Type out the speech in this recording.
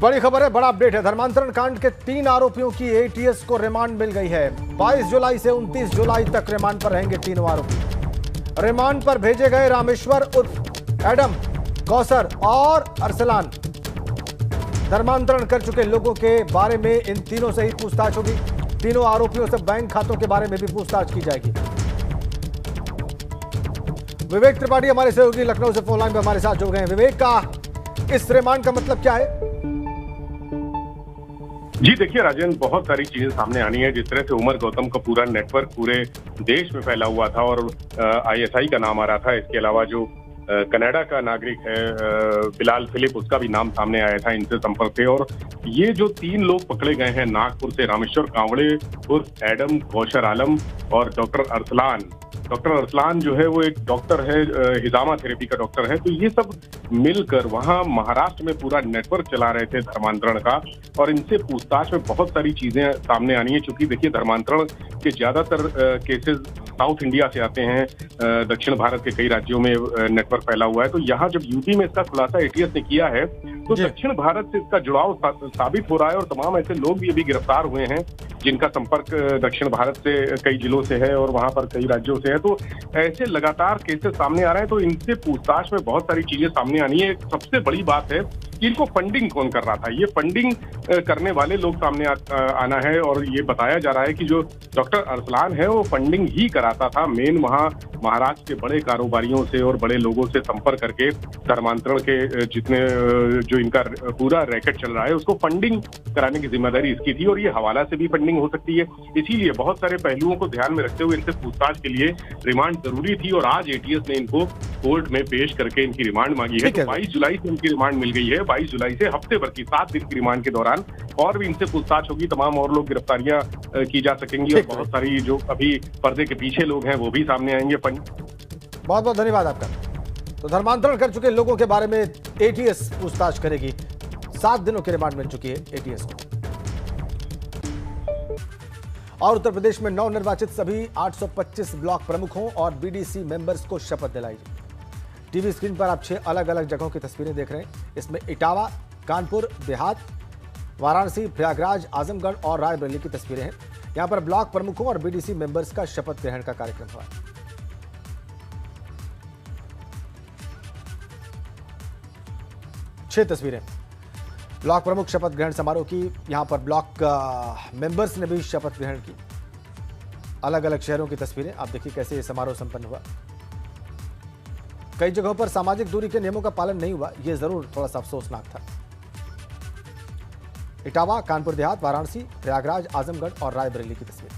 बड़ी खबर है, बड़ा अपडेट है। धर्मांतरण कांड के 3 आरोपियों की एटीएस को रिमांड मिल गई है। 22 जुलाई से 29 जुलाई तक रिमांड पर रहेंगे तीनों आरोपी। रिमांड पर भेजे गए रामेश्वर उर्फ एडम, कौसर और अरसलान धर्मांतरण कर चुके लोगों के बारे में इन तीनों से ही पूछताछ होगी। तीनों आरोपियों से बैंक खातों के बारे में भी पूछताछ की जाएगी। विवेक त्रिपाठी हमारे सहयोगी लखनऊ से फोन लाइन पर हमारे साथ जुड़ गए हैं। विवेक, का इस रिमांड का मतलब क्या है? जी देखिए राजेंद्र, बहुत सारी चीजें सामने आनी है। जिस तरह से उमर गौतम का पूरा नेटवर्क पूरे देश में फैला हुआ था और आईएसआई का नाम आ रहा था। इसके अलावा जो कनाडा का नागरिक है बिलाल फिलिप, उसका भी नाम सामने आया था इनसे संपर्क से। और ये जो 3 लोग पकड़े गए हैं नागपुर से, रामेश्वर कांवड़े उर्फ एडम, कौशर आलम और डॉक्टर अरसलान। डॉक्टर अरसलान जो है वो एक डॉक्टर है, हिजामा थेरेपी का डॉक्टर है। तो ये सब मिलकर वहां महाराष्ट्र में पूरा नेटवर्क चला रहे थे धर्मांतरण का। और इनसे पूछताछ में बहुत सारी चीजें सामने आनी है, क्योंकि देखिए धर्मांतरण के ज्यादातर केसेस साउथ इंडिया से आते हैं। दक्षिण भारत के कई राज्यों में नेटवर्क फैला हुआ है। तो यहाँ जब यूपी में इसका खुलासा एटीएस ने किया है तो दक्षिण भारत से इसका जुड़ाव साबित हो रहा है। और तमाम ऐसे लोग भी अभी गिरफ्तार हुए हैं जिनका संपर्क दक्षिण भारत से कई जिलों से है और वहां पर कई राज्यों से है। तो ऐसे लगातार केसेस सामने आ रहे हैं। तो इनसे पूछताछ में बहुत सारी चीजें सामने आनी है। सबसे बड़ी बात है कि इनको फंडिंग कौन कर रहा था। ये फंडिंग करने वाले लोग सामने आना है। और ये बताया जा रहा है कि जो डॉक्टर अरसलान है वो फंडिंग ही कराता था। मेन वहां महाराष्ट्र के बड़े कारोबारियों से और बड़े लोगों से संपर्क करके धर्मांतरण के जितने जो इनका पूरा रैकेट चल रहा है उसको फंडिंग कराने की जिम्मेदारी इसकी थी। और ये हवाला से भी फंडिंग हो सकती है। इसीलिए बहुत सारे पहलुओं को ध्यान में रखते हुए इनसे पूछताछ के लिए रिमांड जरूरी थी। और आज एटीएस ने इनको कोर्ट में पेश करके इनकी रिमांड मांगी है। 22 जुलाई से इनकी रिमांड मिल गई है। 22 जुलाई से हफ्ते भर की 7 दिन की रिमांड के दौरान और भी इनसे पूछताछ होगी। तमाम और लोग गिरफ्तारियां की जा सकेंगी और बहुत सारी जो अभी पर्दे के पीछे लोग हैं वो भी सामने आएंगे। बहुत बहुत धन्यवाद आपका। तो धर्मांतरण कर चुके लोगों के बारे में एटीएस पूछताछ करेगी। 7 दिनों की रिमांड मिल चुकी है एटीएस को। और उत्तर प्रदेश में नवनिर्वाचित सभी 825 ब्लॉक प्रमुखों और बीडीसी मेंबर्स को शपथ दिलाई। टीवी स्क्रीन पर आप 6 अलग अलग जगहों की तस्वीरें देख रहे हैं। इसमें इटावा, कानपुर देहात, वाराणसी, प्रयागराज, आजमगढ़ और रायबरेली की तस्वीरें हैं। यहां पर ब्लॉक प्रमुखों और बीडीसी मेंबर्स का शपथ ग्रहण का कार्यक्रम हुआ। 6 तस्वीरें ब्लॉक प्रमुख शपथ ग्रहण समारोह की। यहां पर ब्लॉक मेंबर्स ने भी शपथ ग्रहण की। अलग अलग शहरों की तस्वीरें आप देखिए कैसे ये समारोह संपन्न हुआ। कई जगहों पर सामाजिक दूरी के नियमों का पालन नहीं हुआ, यह जरूर थोड़ा सा अफसोसनाक था। इटावा, कानपुर देहात, वाराणसी, प्रयागराज, आजमगढ़ और रायबरेली की तस्वीर।